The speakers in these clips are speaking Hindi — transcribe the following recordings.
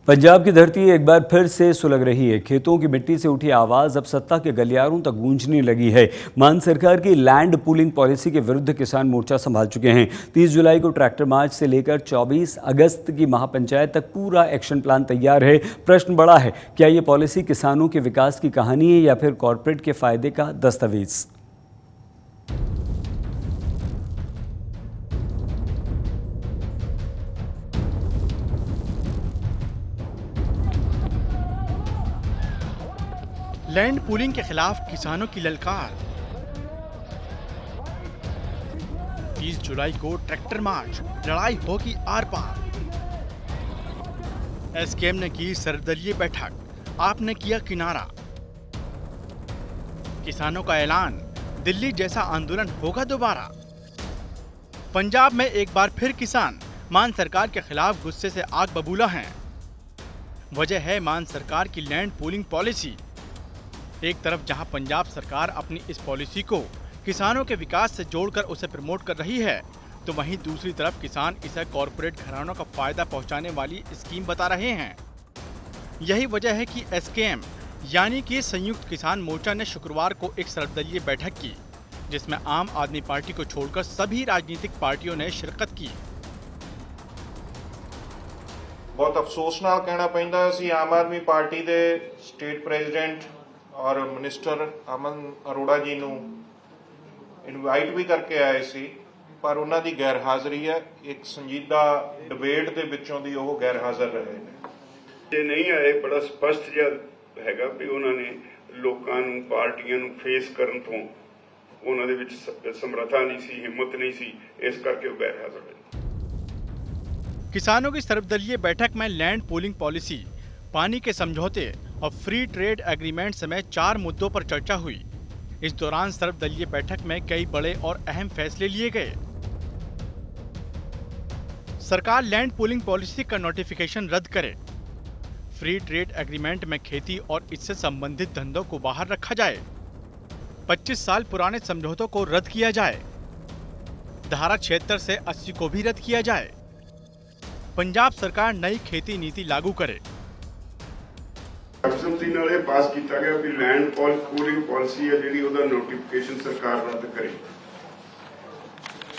पंजाब की धरती एक बार फिर से सुलग रही है। खेतों की मिट्टी से उठी आवाज अब सत्ता के गलियारों तक गूंजने लगी है। मान सरकार की लैंड पूलिंग पॉलिसी के विरुद्ध किसान मोर्चा संभाल चुके हैं। 30 जुलाई को ट्रैक्टर मार्च से लेकर 24 अगस्त की महापंचायत तक पूरा एक्शन प्लान तैयार है। प्रश्न बड़ा है, क्या ये पॉलिसी किसानों के विकास की कहानी है या फिर कॉरपोरेट के फायदे का दस्तावेज? लैंड पूलिंग के खिलाफ किसानों की ललकार। 30 जुलाई को ट्रैक्टर मार्च, लड़ाई होगी आर पार। एसकेएम ने की सर्वदलीय बैठक, आपने किया किनारा। किसानों का ऐलान, दिल्ली जैसा आंदोलन होगा दोबारा। पंजाब में एक बार फिर किसान मान सरकार के खिलाफ गुस्से से आग बबूला हैं। वजह है मान सरकार की लैंड पूलिंग पॉलिसी। एक तरफ जहां पंजाब सरकार अपनी इस पॉलिसी को किसानों के विकास से जोड़कर उसे प्रमोट कर रही है, तो वहीं दूसरी तरफ किसान इसे कॉरपोरेट घरानों का फायदा पहुंचाने वाली स्कीम बता रहे हैं। यही वजह है कि एसकेएम यानी कि संयुक्त किसान मोर्चा ने शुक्रवार को एक सर्वदलीय बैठक की, जिसमें आम आदमी पार्टी को छोड़कर सभी राजनीतिक पार्टियों ने शिरकत की। बहुत अफसोस नाल कहना पैंदा सी आम आदमी पार्टी के स्टेट प्रेजिडेंट और मिनिस्टर अमन अरोड़ा जी ਨੂੰ ਇਨਵਾਈਟ ਵੀ ਕਰਕੇ ਆਏ ਸੀ, ਪਰ ਉਹਨਾਂ ਦੀ ਗੈਰ ਹਾਜ਼ਰੀ ਹੈ। ਇੱਕ ਸੰਜੀਦਾ ਡਿਬੇਟ ਦੇ ਵਿੱਚੋਂ ਦੀ ਉਹ ਗੈਰ ਹਾਜ਼ਰ ਰਹੇ ਨੇ। ਇਹ ਨਹੀਂ ਆਏ, ਬੜਾ ਸਪਸ਼ਟ ਜਿਹਾ ਹੈਗਾ ਵੀ ਉਹਨਾਂ ਨੇ ਲੋਕਾਂ ਨੂੰ, ਪਾਰਟੀਆਂ ਨੂੰ ਫੇਸ ਕਰਨ ਤੋਂ ਉਹਨਾਂ ਦੇ ਵਿੱਚ ਸਮਰੱਥਾ ਨਹੀਂ ਸੀ, ਹਿੰਮਤ नहीं सी, इस करके वो गैर हाजिर है। किसानों की सर्वदलीय बैठक में लैंड पूलिंग पॉलिसी, पानी के समझौते और फ्री ट्रेड एग्रीमेंट समेत 4 मुद्दों पर चर्चा हुई। इस दौरान सर्वदलीय बैठक में कई बड़े और अहम फैसले लिए गए। सरकार लैंड पूलिंग पॉलिसी का नोटिफिकेशन रद्द करे, फ्री ट्रेड एग्रीमेंट में खेती और इससे संबंधित धंधों को बाहर रखा जाए, 25 साल पुराने समझौतों को रद्द किया जाए, धारा 76 से 80 को भी रद्द किया जाए, पंजाब सरकार नई खेती नीति लागू करे। ਸਰਬਸੰਮਤੀ ਨਾਲ ਇਹ ਪਾਸ ਕੀਤਾ ਗਿਆ ਵੀ ਲੈਂਡ ਪੂਲਿੰਗ ਪਾਲਿਸੀ ਹੈ ਜਿਹੜੀ ਉਹਦਾ ਨੋਟੀਫਿਕੇਸ਼ਨ ਸਰਕਾਰ ਰੱਦ ਕਰੇ।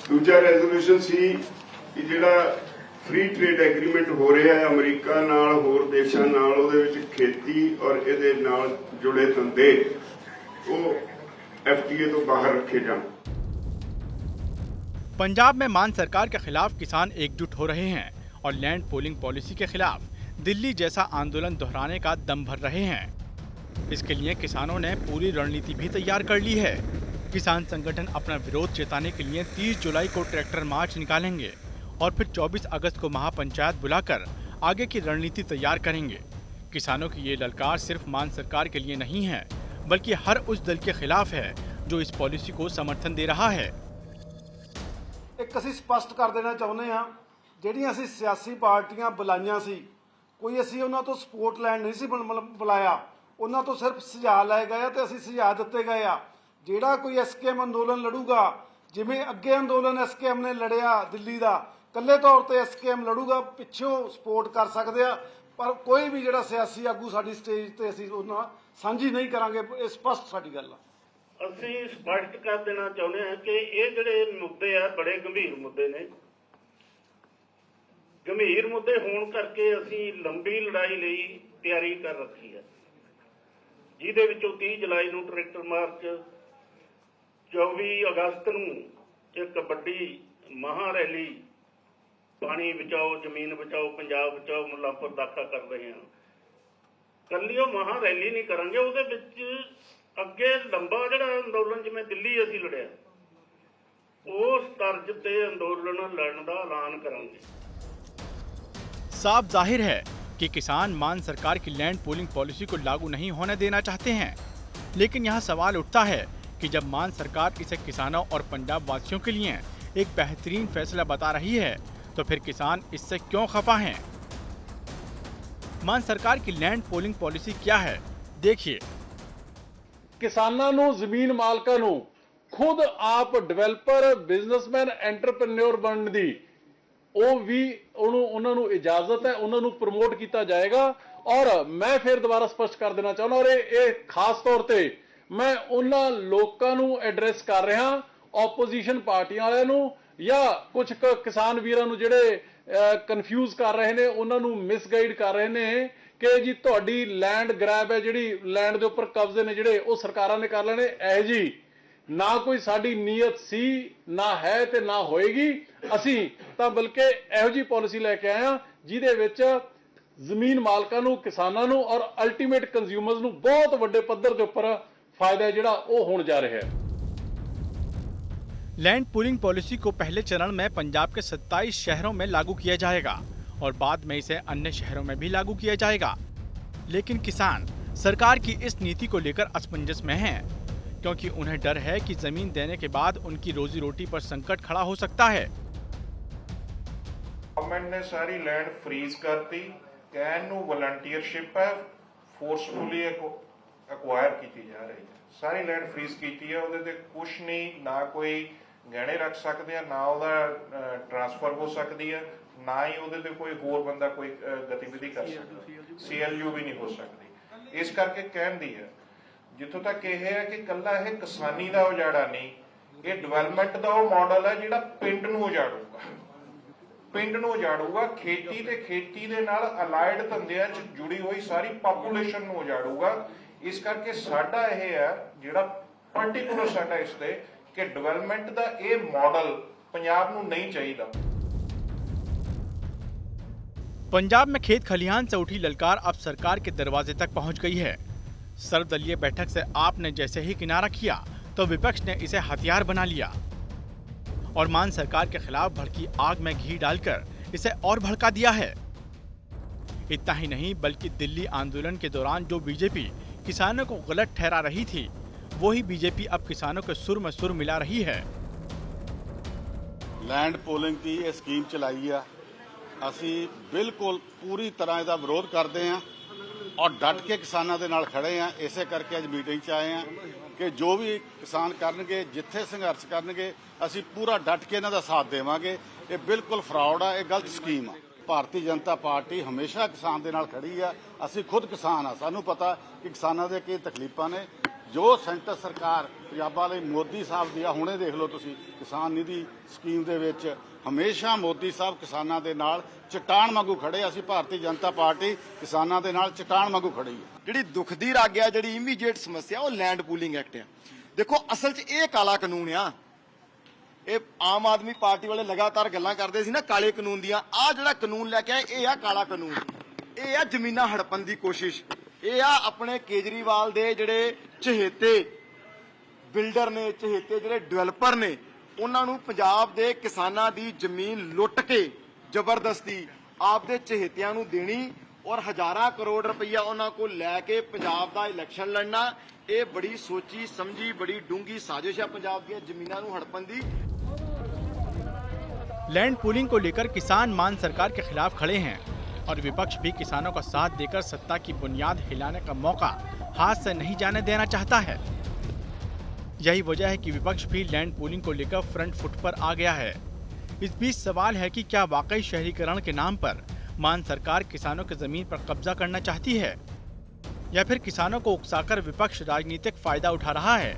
ਦੂਜਾ ਰੈਜ਼ੋਲੂਸ਼ਨ ਸੀ ਕਿ ਜਿਹੜਾ ਫ੍ਰੀ ਟ੍ਰੇਡ ਐਗਰੀਮੈਂਟ ਹੋ ਰਿਹਾ ਹੈ ਅਮਰੀਕਾ ਨਾਲ, ਹੋਰ ਦੇਸ਼ਾਂ ਨਾਲ, ਉਹਦੇ ਵਿੱਚ ਖੇਤੀ ਔਰ ਇਹਦੇ ਨਾਲ ਜੁੜੇ ਧੰਦੇ ਉਹ एफटीए तो बाहर रखे जाएं। पंजाब में मान सरकार के खिलाफ किसान एकजुट हो रहे हैं और लैंड पूलिंग पॉलिसी के खिलाफ दिल्ली जैसा आंदोलन दोहराने का दम भर रहे हैं। इसके लिए किसानों ने पूरी रणनीति भी तैयार कर ली है। किसान संगठन अपना विरोध जताने के लिए 30 जुलाई को ट्रैक्टर मार्च निकालेंगे और फिर 24 अगस्त को महापंचायत बुलाकर आगे की रणनीति तैयार करेंगे। किसानों की ये ललकार सिर्फ मान सरकार के लिए नहीं है, बल्कि हर उस दल के खिलाफ है जो इस पॉलिसी को समर्थन दे रहा है। एक असीं स्पष्ट कर देना चाहुंदे हां, ਜਿਹੜੀਆਂ ਅਸੀਂ ਸਿਆਸੀ ਪਾਰਟੀਆਂ ਬੁਲਾਈਆਂ ਸੀ, ਕੋਈ ਅਸੀਂ ਉਹਨਾਂ ਤੋਂ ਸਪੋਰਟ ਲੈਣ ਨਹੀਂ ਸੀ ਬੁਲਾਇਆ, ਉਹਨਾਂ ਤੋਂ ਸਿਰਫ ਸੁਝਾਅ ਲਏ ਗਏ ਤੇ ਅਸੀਂ ਸੁਝਾਅ ਦਿੱਤੇ ਗਏ ਆ। ਜਿਹੜਾ ਕੋਈ ਐਸਕੇਐਮ ਅੰਦੋਲਨ ਲੜੂਗਾ, ਜਿਵੇਂ ਅੱਗੇ ਅੰਦੋਲਨ ਐਸਕੇਐਮ ਨੇ ਲੜਿਆ ਦਿੱਲੀ ਦਾ, ਇਕੱਲੇ ਤੌਰ ਤੇ ਐਸਕੇਐਮ ਲੜੂਗਾ, ਪਿੱਛੋਂ ਸਪੋਰਟ ਕਰ ਸਕਦੇ ਆ, ਪਰ ਕੋਈ ਵੀ ਜਿਹੜਾ ਸਿਆਸੀ ਆਗੂ ਸਾਡੀ ਸਟੇਜ ਤੇ ਅਸੀਂ ਉਹਨਾਂ ਸਾਂਝੀ ਨਹੀਂ ਕਰਾਂਗੇ। ਇਹ ਸਪਸ਼ਟ ਸਾਡੀ ਗੱਲ ਆ। ਅਸੀਂ ਸਪਸ਼ਟ ਕਰ ਦੇਣਾ ਚਾਹੁੰਦੇ ਹਾਂ ਕਿ ਇਹ ਜਿਹੜੇ ਮੁੱਦੇ ਆ ਬੜੇ ਗੰਭੀਰ ਮੁੱਦੇ ਨੇ। ਗੰਭੀਰ ਮੁੱਦੇ ਹੋਣ ਕਰਕੇ ਅਸੀਂ ਲੰਬੀ ਲੜਾਈ ਲਈ ਤਿਆਰੀ ਕਰ ਰੱਖੀ ਹੈ, ਜਿਹਦੇ ਵਿੱਚੋਂ 30 ਜੁਲਾਈ ਨੂੰ ਟਰੈਕਟਰ ਮਾਰਚ, 24 ਅਗਸਤ ਨੂੰ ਇੱਕ ਵੱਡੀ ਮਹਾ ਰੈਲੀ, ਪਾਣੀ ਬਚਾਓ, ਜ਼ਮੀਨ ਬਚਾਓ, ਪੰਜਾਬ ਬਚਾਓ, ਮੁੱਲਾਂਪੁਰ ਦਾਖਾ ਕਰ ਰਹੇ ਹਾਂ। ਕੱਲੀ ਉਹ ਮਹਾ ਰੈਲੀ ਨਹੀਂ ਕਰਾਂਗੇ, ਉਹਦੇ ਵਿੱਚ ਅੱਗੇ ਲੰਬਾ ਜਿਹੜਾ ਅੰਦੋਲਨ ਜਿਵੇਂ ਦਿੱਲੀ ਅਸੀਂ ਲੜਿਆ, ਉਸ ਤਰਜ਼ ਤੇ ਅੰਦੋਲਨ ਲੜਨ ਦਾ ਐਲਾਨ ਕਰਾਂਗੇ। साफ जाहिर है कि किसान मान सरकार की लैंड पूलिंग पॉलिसी को लागू नहीं होने देना चाहते हैं, लेकिन यहाँ सवाल उठता है कि जब मान सरकार इसे किसानों और पंजाब वासियों के लिए एक बेहतरीन फैसला बता रही है, तो फिर किसान इससे क्यों खफा हैं? मान सरकार की लैंड पूलिंग पॉलिसी क्या है, देखिए। किसानों ਨੂੰ ਜ਼ਮੀਨ ਮਾਲਕਾਂ ਨੂੰ ਖੁਦ ਆਪ ਡਿਵੈਲਪਰ, ਬਿਜ਼ਨਸਮੈਨ, ਐਂਟਰਪ੍ਰੈਨਿਓਰ ਬਣਨ ਦੀ ਉਹ ਵੀ ਉਹਨਾਂ ਨੂੰ ਇਜਾਜ਼ਤ ਹੈ, ਉਹਨਾਂ ਨੂੰ ਪ੍ਰਮੋਟ ਕੀਤਾ ਜਾਏਗਾ। ਔਰ ਮੈਂ ਫਿਰ ਦੁਬਾਰਾ ਸਪਸ਼ਟ ਕਰ ਦੇਣਾ ਚਾਹੁੰਦਾ, ਔਰ ਇਹ ਖਾਸ ਤੌਰ ਤੇ ਮੈਂ ਉਹਨਾਂ ਲੋਕਾਂ ਨੂੰ ਐਡਰੈਸ ਕਰ ਰਿਹਾ, ਆਪੋਜੀਸ਼ਨ ਪਾਰਟੀਆਂ ਵਾਲਿਆਂ ਨੂੰ ਜਾਂ ਕੁਝ ਕਿਸਾਨ ਵੀਰਾਂ ਨੂੰ ਜਿਹੜੇ ਕਨਫਿਊਜ਼ ਕਰ ਰਹੇ ਨੇ, ਉਹਨਾਂ ਨੂੰ ਮਿਸਗਾਈਡ ਕਰ ਰਹੇ ਨੇ ਕਿ ਜੀ ਤੁਹਾਡੀ ਲੈਂਡ ਗ੍ਰੈਬ ਹੈ, ਜਿਹੜੀ ਲੈਂਡ ਦੇ ਉੱਪਰ ਕਬਜ਼ੇ ਨੇ ਜਿਹੜੇ ਉਹ ਸਰਕਾਰਾਂ ਨੇ ਕਰ ਲੈਣੇ। ਇਹ ਜੀ ਨਾ ਕੋਈ ਸਾਡੀ ਨੀਅਤ ਸੀ, ਨਾ ਹੈ ਤੇ ਨਾ ਹੋਏਗੀ। ਅਸੀਂ ਤਾਂ ਬਲਕਿ ਇਹੋ ਜੀ ਪਾਲਿਸੀ ਲੈ ਕੇ ਆਏ ਹਾਂ ਜਿਹਦੇ ਵਿੱਚ ਜ਼ਮੀਨ ਮਾਲਕਾਂ ਨੂੰ, ਕਿਸਾਨਾਂ ਨੂੰ ਔਰ ਅਲਟੀਮੇਟ ਕੰਜ਼ਿਊਮਰਸ ਨੂੰ ਬਹੁਤ ਵੱਡੇ ਪੱਧਰ ਦੇ ਉੱਪਰ फायदा ਜਿਹੜਾ ਉਹ ਹੋਣ ਜਾ ਰਿਹਾ है। लैंड पूलिंग पॉलिसी को पहले चरण में पंजाब के 27 शहरों में लागू किया जाएगा और बाद में इसे अन्य शहरों में भी लागू किया जाएगा। लेकिन किसान सरकार की इस नीति को लेकर असमंजस में हैं, क्योंकि उन्हें डर है कि जमीन देने के बाद उनकी रोजी रोटी पर संकट खड़ा हो सकता है। गवर्नमेंट ने सारी लैंड फ्रीज करती, कहन नूं वॉलंटियरशिप है, फोर्सफुली एक्वायर की जा रही है। सारी लैंड फ्रीज की है, ਉਹਦੇ ਤੇ ਕੁਝ ਨਹੀਂ, ਨਾ ਕੋਈ ਗਹਿਣੇ ਰੱਖ ਸਕਦੇ ਆ, ਨਾ ਉਹਦਾ ਟ੍ਰਾਂਸਫਰ ਹੋ ਸਕਦੀ ਹੈ, ਨਾ ਹੀ ਉਹਦੇ ਤੇ ਕੋਈ ਹੋਰ ਬੰਦਾ ਕੋਈ ਗਤੀਵਿਧੀ ਕਰ ਸਕਦਾ, CLU ਵੀ ਨਹੀਂ ਹੋ ਸਕਦੀ। ਇਸ ਕਰਕੇ ਕਹਿੰਦੀ ਹੈ ਜਿੱਥੋਂ ਤੱਕ ਇਹ ਹੈ ਕਿ ਕੱਲਾ ਇਹ ਕਿਸਾਨੀ ਦਾ ਉਜਾੜਾ ਨਹੀਂ, ਇਹ ਡਿਵੈਲਪਮੈਂਟ ਦਾ ਉਹ ਮਾਡਲ ਹੈ ਜਿਹੜਾ ਪਿੰਡ ਨੂੰ ਉਜਾੜੂਗਾ, ਪਿੰਡ ਨੂੰ ਉਜਾੜੂਗਾ, ਖੇਤੀ ਤੇ ਖੇਤੀ ਦੇ ਨਾਲ ਅਲਾਈਡ ਧੰਦਿਆਂ 'ਚ ਜੁੜੀ ਹੋਈ ਸਾਰੀ ਪਾਪੂਲੇਸ਼ਨ ਨੂੰ ਉਜਾੜੂਗਾ। ਇਸ ਕਰਕੇ ਸਾਡਾ ਇਹ ਹੈ ਜਿਹੜਾ ਪਾਰਟਿਕੂਲਰ ਸਾਡਾ ਇਸ ਤੇ ਕਿ ਡਿਵੈਲਪਮੈਂਟ ਦਾ ਇਹ ਮਾਡਲ ਪੰਜਾਬ ਨੂੰ ਨਹੀਂ ਚਾਹੀਦਾ। पंजाब में खेत खलिहान से उठी ललकार अब सरकार के दरवाजे तक पहुंच गई है। सर्वदलीय बैठक से आपने जैसे ही किनारा किया तो विपक्ष ने इसे हथियार बना लिया और मान सरकार के खिलाफ भड़की आग में घी डालकर इसे और भड़का दिया है। इतना ही नहीं बल्कि दिल्ली आंदोलन के दौरान जो बीजेपी किसानों को गलत ठहरा रही थी, वही बीजेपी अब किसानों के सुर में सुर मिला रही है। लैंड पोलिंग की यह स्कीम चलाई है, ਅਸੀਂ ਬਿਲਕੁਲ ਪੂਰੀ ਤਰ੍ਹਾਂ ਇਹਦਾ ਵਿਰੋਧ ਕਰਦੇ ਹਾਂ ਔਰ ਡਟ ਕੇ ਕਿਸਾਨਾਂ ਦੇ ਨਾਲ ਖੜੇ ਹਾਂ। ਇਸੇ ਕਰਕੇ ਅੱਜ ਮੀਟਿੰਗ 'ਚ ਆਏ ਹਾਂ ਕਿ ਜੋ ਵੀ ਕਿਸਾਨ ਕਰਨਗੇ, ਜਿੱਥੇ ਸੰਘਰਸ਼ ਕਰਨਗੇ, ਅਸੀਂ ਪੂਰਾ ਡਟ ਕੇ ਇਹਨਾਂ ਦਾ ਸਾਥ ਦੇਵਾਂਗੇ। ਇਹ ਬਿਲਕੁਲ ਫਰਾਡ ਆ, ਇਹ ਗਲਤ ਸਕੀਮ ਆ। ਭਾਰਤੀ ਜਨਤਾ ਪਾਰਟੀ ਹਮੇਸ਼ਾ ਕਿਸਾਨ ਦੇ ਨਾਲ ਖੜੀ ਆ। ਅਸੀਂ ਖੁਦ ਕਿਸਾਨ ਆ, ਸਾਨੂੰ ਪਤਾ ਕਿ ਕਿਸਾਨਾਂ ਦੇ ਕੀ ਤਕਲੀਫਾਂ ਨੇ। ਜੋ ਸੈਂਟਰ ਸਰਕਾਰ ਪੰਜਾਬਾਂ ਲਈ ਮੋਦੀ ਸਾਹਿਬ ਦੀ ਆ, ਹੁਣੇ ਦੇਖ ਲਓ ਤੁਸੀਂ ਕਿਸਾਨ ਨਿਧੀ ਸਕੀਮ ਦੇ ਵਿੱਚ ਹਮੇਸ਼ਾ ਮੋਦੀ ਸਾਹਿਬ ਕਿਸਾਨਾਂ ਦੇ ਨਾਲ ਚਟਾਨ ਵਾਂਗੂ ਖੜੇ। ਅਸੀਂ ਭਾਰਤੀ ਜਨਤਾ ਪਾਰਟੀ ਕਿਸਾਨਾਂ ਦੇ ਨਾਲ ਚਟਾਨ ਵਾਂਗੂ ਖੜੀ ਹੈ। ਜਿਹੜੀ ਦੁੱਖ ਦੀ ਰਾਗ ਆ, ਜਿਹੜੀ ਇਮੀਡੀਏਟ ਸਮੱਸਿਆ ਉਹ ਲੈਂਡ ਪੂਲਿੰਗ ਐਕਟ ਆ। ਦੇਖੋ ਅਸਲ 'ਚ ਇਹ ਕਾਲਾ ਕਾਨੂੰਨ ਆ। ਇਹ ਆਮ ਆਦਮੀ ਪਾਰਟੀ ਵਾਲੇ ਲਗਾਤਾਰ ਗੱਲਾਂ ਕਰਦੇ ਸੀ ਨਾ ਕਾਲੇ ਕਾਨੂੰਨ ਦੀਆਂ। ਆ ਜਿਹੜਾ ਕਾਨੂੰਨ ਲੈ ਕੇ ਆਏ ਇਹ ਆ ਕਾਲਾ ਕਾਨੂੰਨ। ਇਹ ਆ ਜ਼ਮੀਨਾਂ ਹੜਪਣ ਦੀ ਕੋਸ਼ਿਸ਼। ਇਹ ਆ ਆਪਣੇ ਕੇਜਰੀਵਾਲ ਦੇ ਜਿਹੜੇ ਚਹੇਤੇ ਬਿਲਡਰ ਨੇ, ਚਹੇਤੇ ਜਿਹੜੇ ਡਿਵੈਲਪਰ ਨੇ, ਉਹਨਾਂ ਨੂੰ ਪੰਜਾਬ ਦੇ ਕਿਸਾਨਾਂ ਦੀ ਜ਼ਮੀਨ ਲੁੱਟ ਕੇ ਜ਼ਬਰਦਸਤੀ ਆਪਦੇ ਚਹੇਤਿਆਂ ਨੂੰ ਦੇਣੀ ਔਰ ਹਜ਼ਾਰਾਂ ਕਰੋੜ ਰੁਪਈਆ ਉਹਨਾਂ ਕੋਲ ਲੈ ਕੇ ਪੰਜਾਬ ਦਾ ਇਲੈਕਸ਼ਨ ਲੜਨਾ। ਇਹ ਬੜੀ ਸੋਚੀ ਸਮਝੀ, ਬੜੀ ਡੂੰਗੀ ਸਾਜ਼ਿਸ਼ ਹੈ ਪੰਜਾਬ ਦੀਆਂ ਜ਼ਮੀਨਾਂ ਨੂੰ ਹੜਪਣ ਦੀ। लैंड पूलिंग को लेकर किसान मान सरकार के खिलाफ खड़े हैं और विपक्ष भी किसानों का साथ देकर सत्ता की बुनियाद हिलाने का मौका हाथ से नहीं जाने देना चाहता है। यही वजह है कि विपक्ष भी लैंड पूलिंग को लेकर फ्रंट फुट पर आ गया है। इस बीच सवाल है कि क्या वाकई शहरीकरण के नाम पर मान सरकार किसानों की जमीन पर कब्जा करना चाहती है या फिर किसानों को उकसाकर विपक्ष राजनीतिक फायदा उठा रहा है।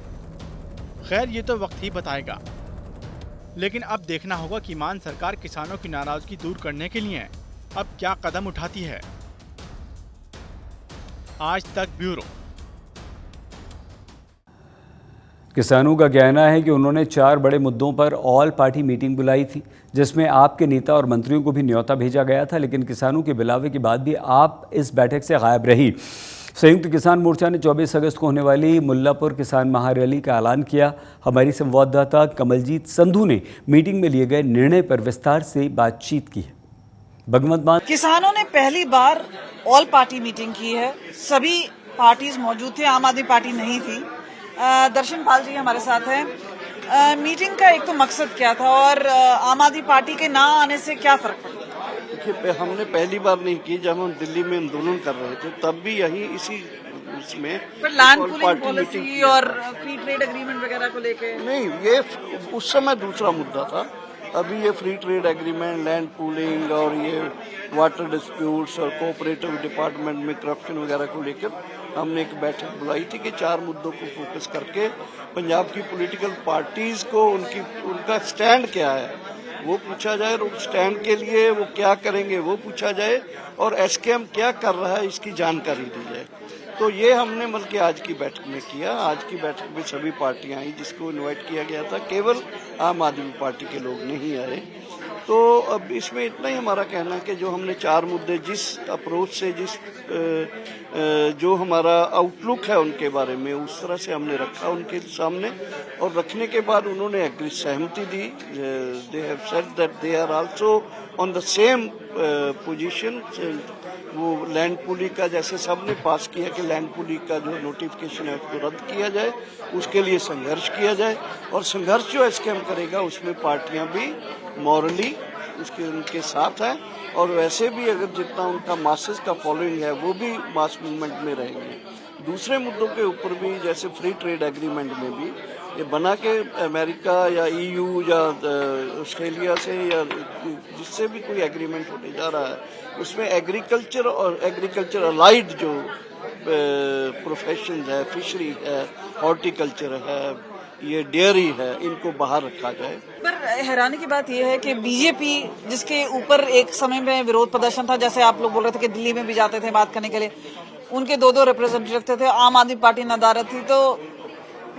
खैर ये तो वक्त ही बताएगा, लेकिन अब देखना होगा कि मान सरकार किसानों की नाराजगी दूर करने के लिए अब क्या कदम उठाती है। आज तक ब्यूरो। किसानों का कहना है कि उन्होंने 4 बड़े मुद्दों पर ऑल पार्टी मीटिंग बुलाई थी, जिसमें आपके नेता और मंत्रियों को भी न्योता भेजा गया था, लेकिन किसानों के बुलावे के बाद भी आप इस बैठक से गायब रही। संयुक्त किसान मोर्चा ने 24 अगस्त को होने वाली मुल्लापुर किसान महारैली का ऐलान किया। हमारी संवाददाता कमलजीत संधू ने मीटिंग में लिए गए निर्णय पर विस्तार से बातचीत की है। भगवंत मान किसानों ने पहली बार ऑल पार्टी मीटिंग की है। सभी पार्टीज मौजूद थे, आम आदमी पार्टी नहीं थी। दर्शन पाल जी हमारे साथ हैं। मीटिंग का एक तो मकसद क्या था और आम आदमी पार्टी के ना आने से क्या फर्क पड़ा? देखिए, हमने पहली बार नहीं की। जब हम दिल्ली में आंदोलन कर रहे थे तब भी यही इसी इसमें लैंड पूलिंग पॉलिसी और फ्री ट्रेड एग्रीमेंट वगैरह को लेके नहीं, ये उस समय दूसरा मुद्दा था। अभी ये free trade agreement, land pooling और ये वाटर डिस्प्यूट्स और कोऑपरेटिव डिपार्टमेंट में करप्शन वगैरह को लेकर हमने एक बैठक बुलाई थी कि 4 मुद्दों को फोकस करके पंजाब की पॉलिटिकल पार्टीज को उनका स्टैंड क्या है वो पूछा जाए, और स्टैंड के लिए वो क्या करेंगे वो पूछा जाए, और एसकेएम क्या कर रहा है इसकी जानकारी दी जाए। तो ये हमने बल्कि आज की बैठक में किया। आज की बैठक में सभी पार्टियां आई जिसको इनवाइट किया गया था, केवल आम आदमी पार्टी के लोग नहीं आए। तो अब इसमें इतना ही हमारा कहना है कि जो हमने 4 मुद्दे जिस अप्रोच से जो हमारा आउटलुक है उनके बारे में उस तरह से हमने रखा उनके सामने, और रखने के बाद उन्होंने सहमति दी। They have said that they are also on the same position. वो लैंड पूलिंग का जैसे सबने पास किया कि लैंड पूलिंग का जो नोटिफिकेशन है उसको रद्द किया जाए, उसके लिए संघर्ष किया जाए, और संघर्ष जो एसकेएम करेगा उसमें पार्टियां भी मॉरली उनके साथ हैं, और वैसे भी अगर जितना उनका मासेस का फॉलोइंग है वो भी मास मूवमेंट में रहेंगे। दूसरे मुद्दों के ऊपर भी जैसे फ्री ट्रेड एग्रीमेंट में भी ये बना के अमेरिका या ईयू या ऑस्ट्रेलिया से या जिससे भी कोई एग्रीमेंट होने जा रहा है उसमें एग्रीकल्चर और एग्रीकल्चर अलाइड जो प्रोफेशन है, फिशरी है, हॉर्टिकल्चर है, ये डेयरी है, इनको बाहर रखा जाए। पर हैरानी की बात यह है कि बीजेपी जिसके ऊपर एक समय में विरोध प्रदर्शन था, जैसे आप लोग बोल रहे थे कि दिल्ली में भी जाते थे बात करने के लिए, उनके 2 रिप्रेजेंटेटिव थे, आम आदमी पार्टी नदारत थी, तो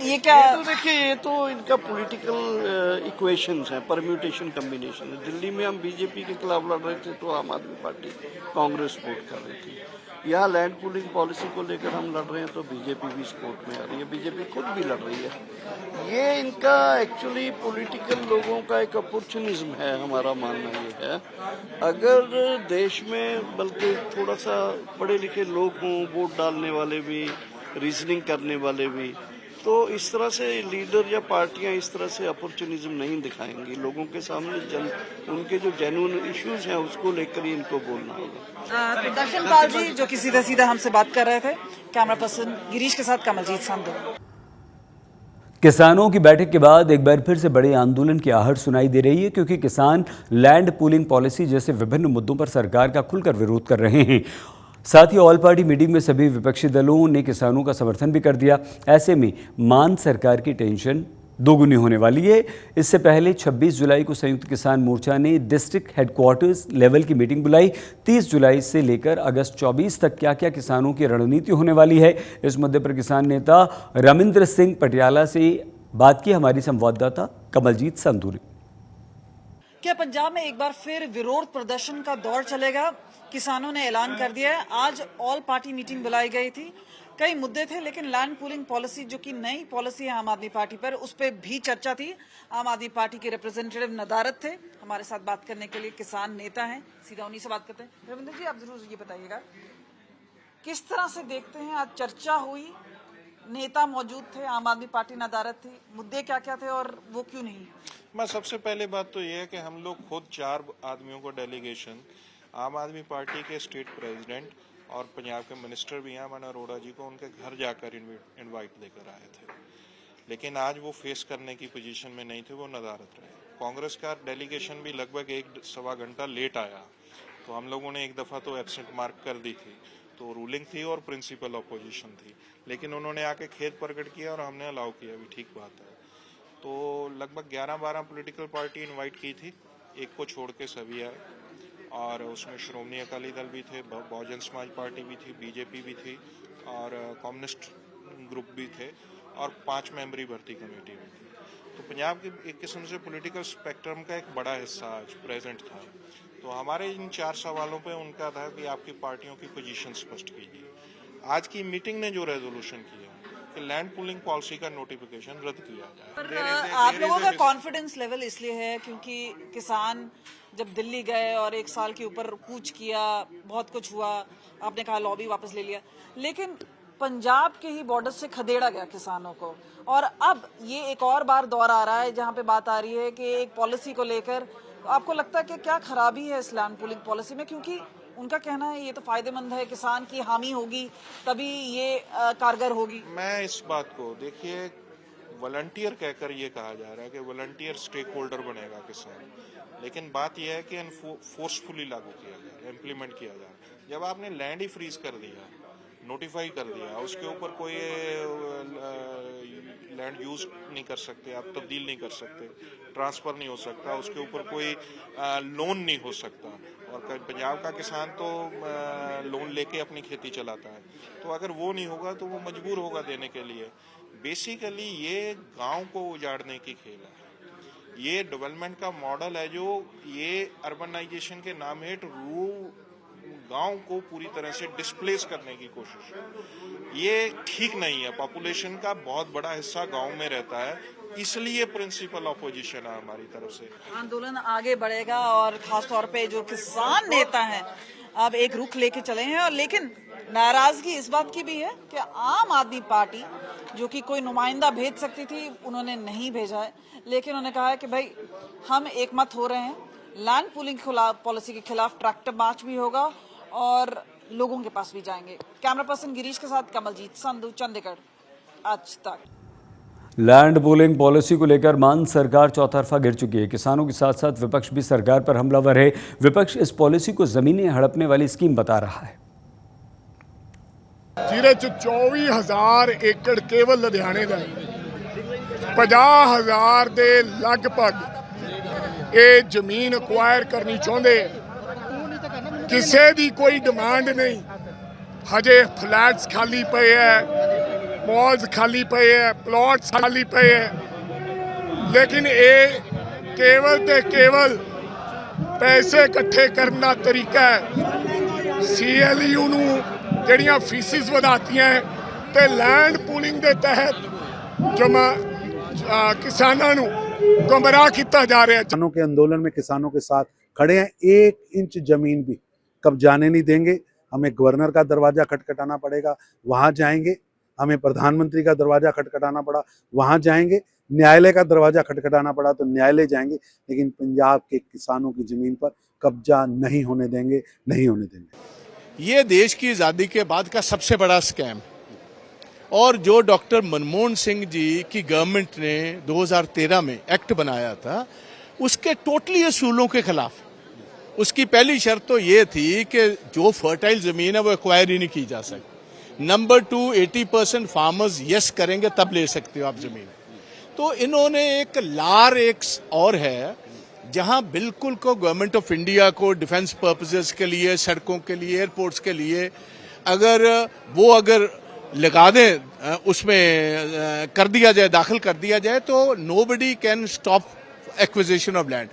ये क्या? ये तो देखिए, ये तो इनका पॉलिटिकल इक्वेशंस हैं, परम्यूटेशन कम्बिनेशन है। दिल्ली में हम बीजेपी के खिलाफ लड़ रहे थे तो आम आदमी पार्टी कांग्रेस सपोर्ट कर रही थी। यहाँ लैंड पूलिंग पॉलिसी को लेकर हम लड़ रहे हैं तो बीजेपी भी सपोर्ट में आ रही है, बीजेपी खुद भी लड़ रही है। ये इनका एक्चुअली पॉलिटिकल लोगों का एक अपॉर्चुनिज्म है। हमारा मानना ये है, अगर देश में बल्कि थोड़ा सा पढ़े लिखे लोग हों, वोट डालने वाले भी, रीजनिंग करने वाले भी, तो इस तरह से लीडर या पार्टियां इस तरह से अपॉर्चुनिज्म नहीं दिखाएंगी लोगों के सामने। उनके जो जेन्युइन इश्यूज हैं उसको लेकर ही इनको बोलना होगा। तो दर्शन पाल जी जो कि सीधा सीधा हमसे बात कर रहे थे, कैमरा पर्सन गिरीश के साथ कमलजीत संधू। किसानों की बैठक के बाद एक बार फिर से बड़े आंदोलन की आहट सुनाई दे रही है, क्योंकि किसान लैंड पूलिंग पॉलिसी जैसे विभिन्न मुद्दों पर सरकार का खुलकर विरोध कर रहे हैं। साथ ही ऑल पार्टी मीटिंग में सभी विपक्षी दलों ने किसानों का समर्थन भी कर दिया। ऐसे में मान सरकार की टेंशन दोगुनी होने वाली है। इससे पहले 26 जुलाई को संयुक्त किसान मोर्चा ने डिस्ट्रिक्ट हेडक्वार्टर्स लेवल की मीटिंग बुलाई। 30 जुलाई से लेकर अगस्त 24 तक क्या क्या किसानों की रणनीति होने वाली है, इस मुद्दे पर किसान नेता रमिंद्र सिंह पटियाला से बात की हमारी संवाददाता कमलजीत संधू ने। क्या पंजाब में एक बार फिर विरोध प्रदर्शन का दौर चलेगा? किसानों ने ऐलान कर दिया है। आज ऑल पार्टी मीटिंग बुलाई गई थी, कई मुद्दे थे, लेकिन लैंड पूलिंग पॉलिसी जो कि नई पॉलिसी है आम आदमी पार्टी पर, उस पर भी चर्चा थी। आम आदमी पार्टी के रिप्रेजेंटेटिव नदारत थे हमारे साथ बात करने के लिए, किसान नेता हैं, सीधा उन्हीं से बात करते हैं। रविंद्र जी, आप जरूर ये बताइएगा किस तरह से देखते हैं, आज चर्चा हुई, नेता मौजूद थे, आम आदमी पार्टी नदारत थी, मुद्दे क्या क्या थे और वो क्यों नहीं? मैं सबसे पहले बात तो ये है कि हम लोग खुद 4 आदमियों को डेलीगेशन आम आदमी पार्टी के स्टेट प्रेसिडेंट और पंजाब के मिनिस्टर भी हैं अमन अरोड़ा जी को उनके घर जाकर इनवाइट देकर आए थे, लेकिन आज वो फेस करने की पोजीशन में नहीं थे, वो नदारत रहे। कांग्रेस का डेलीगेशन भी लगभग 1-1.25 घंटा लेट आया, तो हम लोगों ने एक दफ़ा तो एब्सेंट मार्क कर दी थी, तो रूलिंग थी और प्रिंसिपल अपोजिशन थी, लेकिन उन्होंने आके खेद प्रकट किया और हमने अलाउ किया भी, ठीक बात है। तो लगभग 11-12 पॉलिटिकल पार्टी इनवाइट की थी, एक को छोड़ के सभी आए, और उसमें श्रोमणी अकाली दल भी थे, बहुजन समाज पार्टी भी थी, बीजेपी भी थी और कम्युनिस्ट ग्रुप भी थे और 5 मेंबरी भर्ती कमेटी भी थी। तो पंजाब के एक किस्म से पॉलिटिकल स्पेक्ट्रम का एक बड़ा हिस्सा आज प्रेजेंट था। तो हमारे इन 4 सवालों पे उनका था कि आपकी पार्टियों की पोजीशन स्पष्ट कीजिए। आज की मीटिंग ने जो रेजोल्यूशन किया कि लैंड पूलिंग पॉलिसी का नोटिफिकेशन रद्द किया जाए। पर आप लोगों का कॉन्फिडेंस लेवल इसलिए है क्योंकि किसान जब दिल्ली गए और 1 साल के ऊपर कूच किया, बहुत कुछ हुआ, आपने कहा लॉबी वापस ले लिया, लेकिन पंजाब के ही बॉर्डर से खदेड़ा गया किसानों को, और अब ये एक और बार दौर आ रहा है जहां पे बात आ रही है कि एक पॉलिसी को लेकर आपको लगता है कि क्या खराबी है इस लैंड पूलिंग पॉलिसी में? क्योंकि उनका कहना है ये तो फायदेमंद है, किसान की हामी होगी तभी ये कारगर होगी। मैं इस बात को देखिए, वॉलंटियर कहकर ये कहा जा रहा है कि वॉलंटियर स्टेक होल्डर बनेगा किसान, लेकिन बात यह है कि फोर्सफुली लागू किया जा रहा है, इम्प्लीमेंट किया जा रहा है। जब आपने लैंड ही फ्रीज कर दिया, नोटिफाई कर दिया, उसके ऊपर कोई लैंड यूज नहीं कर सकते, आप तब्दील नहीं कर सकते, ट्रांसफर नहीं हो सकता, उसके ऊपर कोई लोन नहीं हो सकता, और पंजाब का किसान तो लोन लेके अपनी खेती चलाता है, तो अगर वो नहीं होगा तो वो मजबूर होगा देने के लिए। बेसिकली ये गांव को उजाड़ने की खेल है, ये डेवलपमेंट का मॉडल है जो ये अर्बनाइजेशन के नाम हेठ गांव को पूरी तरह से डिस्प्लेस करने की कोशिश है। ये ठीक नहीं है। पॉपुलेशन का बहुत बड़ा हिस्सा गांव में रहता है, इसलिए प्रिंसिपल ऑपोजिशन है हमारी तरफ से। आंदोलन आगे बढ़ेगा और खासतौर पे जो किसान नेता हैं अब एक रुख लेके चले हैं, और लेकिन नाराजगी इस बात की भी है कि आम आदमी पार्टी जो कि कोई नुमाइंदा भेज सकती थी उन्होंने नहीं भेजा है, लेकिन उन्होंने कहा है कि भाई हम एक मत हो रहे हैं, लैंड पूलिंग पॉलिसी के खिलाफ ट्रैक्टर मार्च भी होगा और लोगों के पास भी जाएंगे। कैमरा पर्सन गिरीश के साथ कमलजीत संधू, चंडीगढ़, आज तक। लैंड पूलिंग पॉलिसी को लेकर मान सरकार चौतरफा गिर चुकी है। किसानों के साथ साथ विपक्ष भी सरकार पर हमलावर है। विपक्ष इस पॉलिसी को जमीनें हड़पने वाली स्कीम बता रहा है। जिहदे च 24,000 एकड़ केवल लुधियाने दा, 50,000 दे लगभग ये जमीन अक्वायर करनी चाहुंदे, किसी दी कोई डिमांड नहीं। हजे फ्लैट्स खाली पे है, मॉल्स खाली पे है, प्लॉट्स खाली पे है, लेकिन ये केवल ते केवल पैसे इकट्ठे करने का तरीका है। CLU नूं ਜਿਹੜੀਆਂ ਫੀਸਿਸ ਵਧਾਤੀਆਂ ਤੇ ਲੈਂਡ ਪੂਲਿੰਗ ਦੇ ਤਹਿਤ ਜਮਾ किसानों ਨੂੰ गुमराह किया जा रहा है। किसानों के आंदोलन में किसानों के साथ खड़े हैं, 1 इंच जमीन भी कब्जाने नहीं देंगे। हमें गवर्नर का दरवाजा खटखटाना पड़ेगा, वहां जाएंगे। हमें प्रधानमंत्री का दरवाजा खटखटाना पड़ा, वहां जाएंगे। न्यायालय का दरवाजा खटखटाना पड़ा तो न्यायालय जाएंगे, लेकिन पंजाब के किसानों की जमीन पर कब्जा नहीं होने देंगे, नहीं होने देंगे। ये देश की आज़ादी के बाद का सबसे बड़ा स्कैम, और जो डॉक्टर मनमोहन सिंह जी की गवर्नमेंट ने 2013 में एक्ट बनाया था, उसके टोटली असूलों के खिलाफ। उसकी पहली शर्त तो ये थी कि जो फर्टाइल जमीन है वो एक्वायर ही नहीं की जा सकती। नंबर 2, 80% फार्मर्स यस करेंगे तब ले सकते हो आप जमीन। तो इन्होंने एक और है जहां बिल्कुल को गवर्नमेंट ऑफ इंडिया को डिफेंस पर्पसेस के लिए, सड़कों के लिए, एयरपोर्ट्स के लिए अगर लगा दें, उसमें कर दिया जाए, दाखिल कर दिया जाए, तो nobody can stop acquisition of land.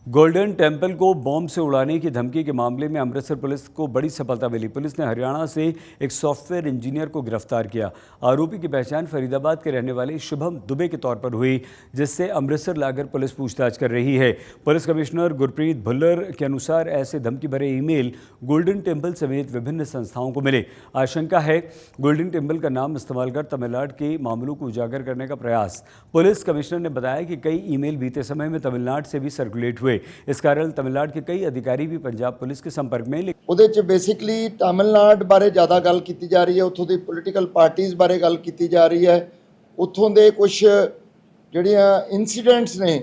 Golden Temple को बॉम्ब से उड़ाने की धमकी के मामले में अमृतसर पुलिस को बड़ी सफलता मिली। पुलिस ने हरियाणा से एक सॉफ्टवेयर इंजीनियर को गिरफ्तार किया। आरोपी की पहचान फरीदाबाद के रहने वाले शुभम दुबे के तौर पर हुई, जिससे अमृतसर लाकर पुलिस पूछताछ कर रही है। पुलिस कमिश्नर गुरप्रीत भुल्लर के अनुसार ऐसे धमकी भरे ईमेल गोल्डन टेम्पल समेत विभिन्न संस्थाओं को मिले। आशंका है गोल्डन टेम्पल का नाम इस्तेमाल कर तमिलनाडु के मामलों को उजागर करने का प्रयास। पुलिस कमिश्नर ने बताया कि कई ईमेल बीते समय में तमिलनाडु से भी सर्कुलेट हुए। इस कारण तमिलनाडु के कई अधिकारी भी पंजाब पुलिस के संपर्क में। ਉਹਦੇ ਚ ਬੇਸਿਕਲੀ ਤਮਿਲਨਾਡੂ ਬਾਰੇ ਜ਼ਿਆਦਾ ਗੱਲ ਕੀਤੀ ਜਾ ਰਹੀ ਹੈ, ਉੱਥੋਂ ਦੀ ਪੋਲੀਟੀਕਲ ਪਾਰਟੀਆਂ ਬਾਰੇ ਗੱਲ ਕੀਤੀ ਜਾ ਰਹੀ ਹੈ, ਉੱਥੋਂ ਦੇ ਕੁਝ ਜਿਹੜੀਆਂ ਇਨਸੀਡੈਂਟਸ ਨੇ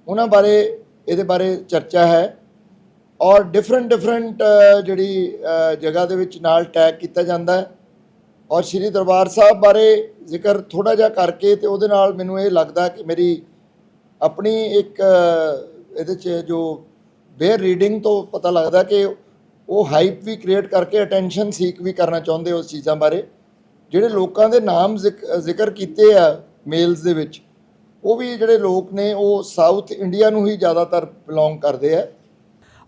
ਉਹਨਾਂ ਬਾਰੇ ਇਹਦੇ ਬਾਰੇ ਚਰਚਾ ਹੈ, ਔਰ ਡਿਫਰੈਂਟ ਜਿਹੜੀ ਜਗ੍ਹਾ ਦੇ ਵਿੱਚ ਨਾਲ ਟੈਗ ਕੀਤਾ ਜਾਂਦਾ ਹੈ, ਔਰ ਸ਼੍ਰੀ ਦਰਬਾਰ ਸਾਹਿਬ ਬਾਰੇ ਜ਼ਿਕਰ ਥੋੜਾ ਜਿਹਾ ਕਰਕੇ ਤੇ ਉਹਦੇ ਨਾਲ ਮੈਨੂੰ ਇਹ ਲੱਗਦਾ ਕਿ ਮੇਰੀ ਆਪਣੀ ਇੱਕ ਇਹਦੇ 'ਚ ਜੋ ਬੇਅਰ ਰੀਡਿੰਗ ਤੋਂ ਪਤਾ ਲੱਗਦਾ ਕਿ ਉਹ ਹਾਈਪ ਵੀ ਕ੍ਰੀਏਟ ਕਰਕੇ ਅਟੈਂਸ਼ਨ ਸੀਕ ਵੀ ਕਰਨਾ ਚਾਹੁੰਦੇ ਉਸ ਚੀਜ਼ਾਂ ਬਾਰੇ। ਜਿਹੜੇ ਲੋਕਾਂ ਦੇ ਨਾਮ ਜ਼ਿਕਰ ਕੀਤੇ ਆ ਮੇਲਸ ਦੇ ਵਿੱਚ, ਉਹ ਵੀ ਜਿਹੜੇ ਲੋਕ ਨੇ ਉਹ ਸਾਊਥ ਇੰਡੀਆ ਨੂੰ ਹੀ ਜ਼ਿਆਦਾਤਰ ਬਿਲੋਂਗ ਕਰਦੇ ਆ।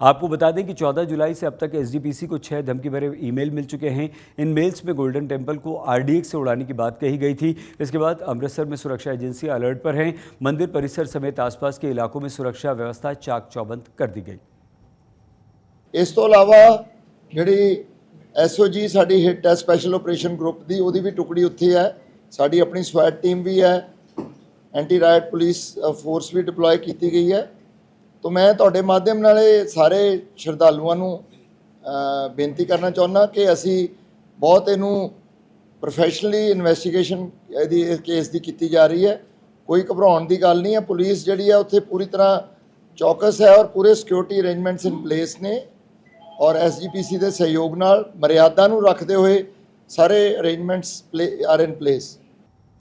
आपको बता दें कि 14 जुलाई से अब तक SGPC को 6 धमकी भरे ईमेल मिल चुके हैं। इन मेल्स में गोल्डन टेम्पल को RDX से उड़ाने की बात कही गई थी। इसके बाद अमृतसर में सुरक्षा एजेंसी अलर्ट पर हैं। मंदिर परिसर समेत आसपास के इलाकों में सुरक्षा व्यवस्था चाक चौबंद कर दी गई। ਇਸ ਤੋਂ ਇਲਾਵਾ ਜਿਹੜੀ SOG ਸਾਡੀ ਹਿੱਟ ਹੈ ਸਪੈਸ਼ਲ ਆਪਰੇਸ਼ਨ ਗਰੁੱਪ ਦੀ, ਉਹਦੀ ਵੀ ਟੁਕੜੀ ਉੱਥੇ ਹੈ। ਸਾਡੀ ਆਪਣੀ ਸਵੈਟ ਟੀਮ ਵੀ ਹੈ, ਐਂਟੀ ਰਾਇਟ ਪੁਲਿਸ ਫੋਰਸ ਵੀ ਡਿਪਲੋਏ ਕੀਤੀ ਗਈ ਹੈ। तो मैं ਤੁਹਾਡੇ ਮਾਧਿਅਮ ਨਾਲ ਸਾਰੇ ਸ਼ਰਧਾਲੂਆਂ ਨੂੰ ਬੇਨਤੀ ਕਰਨਾ ਚਾਹੁੰਦਾ ਕਿ ਅਸੀਂ ਬਹੁਤ ਇਹਨੂੰ ਪ੍ਰੋਫੈਸ਼ਨਲੀ ਇਨਵੈਸਟੀਗੇਸ਼ਨ ਇਸ ਕੇਸ ਦੀ ਕੀਤੀ ਜਾ ਰਹੀ ਹੈ, ਕੋਈ ਘਬਰਾਉਣ ਦੀ ਗੱਲ ਨਹੀਂ ਹੈ। ਪੁਲਿਸ ਜਿਹੜੀ ਹੈ ਉੱਥੇ ਪੂਰੀ ਤਰ੍ਹਾਂ ਚੌਕਸ ਹੈ ਔਰ ਪੂਰੇ ਸਿਕਿਉਰਿਟੀ ਅਰੇਂਜਮੈਂਟਸ ਇਨ ਪਲੇਸ ਨੇ ਔਰ ਐਸਜੀਪੀਸੀ ਦੇ ਸਹਿਯੋਗ ਨਾਲ ਮਰਿਆਦਾ ਨੂੰ ਰੱਖਦੇ ਹੋਏ सारे arrangements are in place.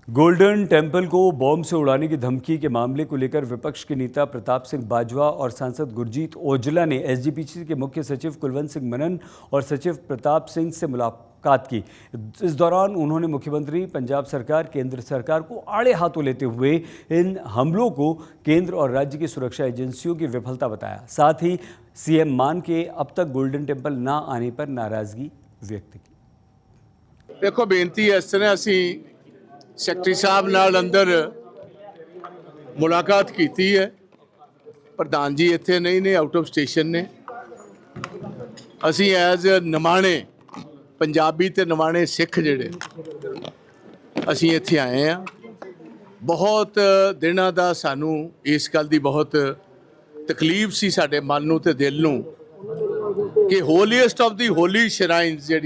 Golden Temple को बॉम्ब से उड़ाने की धमकी के मामले को लेकर विपक्ष के नेता प्रताप सिंह बाजवा और सांसद गुरजीत औजला ने एसजीपीसी के मुख्य सचिव कुलवंत सिंह मनन और सचिव प्रताप सिंह से मुलाकात की। इस दौरान उन्होंने मुख्यमंत्री, पंजाब सरकार, केंद्र सरकार को आड़े हाथों लेते हुए इन हमलों को केंद्र और राज्य की सुरक्षा एजेंसियों की विफलता बताया। साथ ही सीएम मान के अब तक गोल्डन टेम्पल न आने पर नाराजगी व्यक्त की। देखो बेनती है, इस तरह असी सैकटरी साहब नाल अंदर मुलाकात की है। प्रधान जी इत्थे नहीं ने, आउट ऑफ स्टेशन ने। असी एज नमाणे पंजाबी ते नमाणे सिख जिहड़े असी इत्थे आए हैं। बहुत दिनां दा सानू इस गल दी बहुत तकलीफ सी साडे मन नूं ते दिल नूं कि holiest of the holy shrines जिहड़ियां